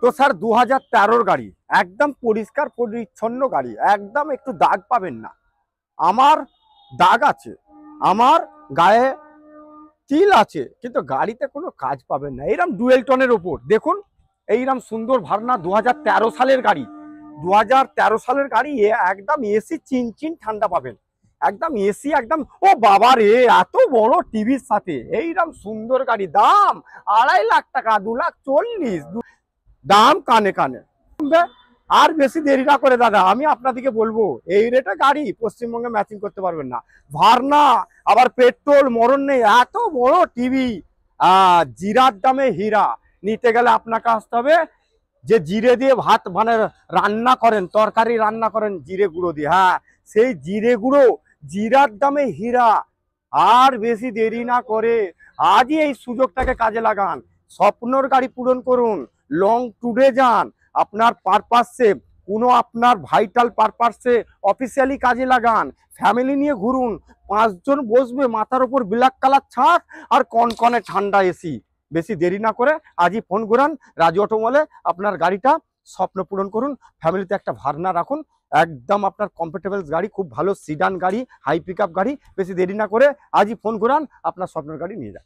তো স্যার 2013-র গাড়ি, একদম পরিষ্কার পরিচ্ছন্ন গাড়ি, একদম একটু দাগ পাবেন না। আমার দাগ আছে, আমার গায়ে তিল আছে, কিন্তু গাড়িতে কোনো কাজ পাবেন না। এইরকম ডুয়েল টনের ওপর দেখুন, এইরকম সুন্দর ভার্না 2013 সালের গাড়ি। 2013 সালের গাড়ি, একদম এসি চিনচিন ঠান্ডা পাবেন, একদম এসি একদম। ও বাবা রে, এত বড় টিভির সাথে এইরকম সুন্দর গাড়ি, দাম 2.5 লাখ টাকা, 2,40,000 দাম কানে কানে। আর বেশি দেরি না করে দাদা, আমি আপনাদেরকে বলবো, এই রেটে গাড়ি পশ্চিমবঙ্গে ম্যাচিং করতে পারবেন না। ভার্না, আবার পেট্রোল মরণ নেই, এত বড় টিভি, জিরার দামে হীরা। নিতে গেলে আপনাকে আসতে হবে, যে জিরে দিয়ে ভাত মানে রান্না করেন, তরকারি রান্না করেন জিরে গুঁড়ো দিয়ে, হ্যাঁ সেই জিরে গুঁড়ো, জিরার দামে হীরা। আর বেশি দেরি না করে আজই এই সুযোগটাকে কাজে লাগান, স্বপ্নর গাড়ি পূরণ করুন, লং ট্যুরে যান, আপনার পারপাসে, কোনো আপনার ভাইটাল পারপাসে অফিসিয়ালি কাজে লাগান, ফ্যামিলি নিয়ে ঘুরুন, 5 জন বসবে, মাথার উপর ব্ল্যাক কালার ছাদ আর কনকনে ঠান্ডা এসি। বেশি দেরি না করে আজই ফোন করান রাজু অটোমলে, আপনার গাড়িটা স্বপ্ন পূরণ করুন। ফ্যামিলিতে একটা ভার্না রাখুন, একদম আপনার কমফোর্টেবল গাড়ি, খুব ভালো সিডান গাড়ি, হাই পিক আপ গাড়ি। বেশি দেরি না করে আজই ফোন করান, আপনার স্বপ্নের গাড়ি নিয়ে যান।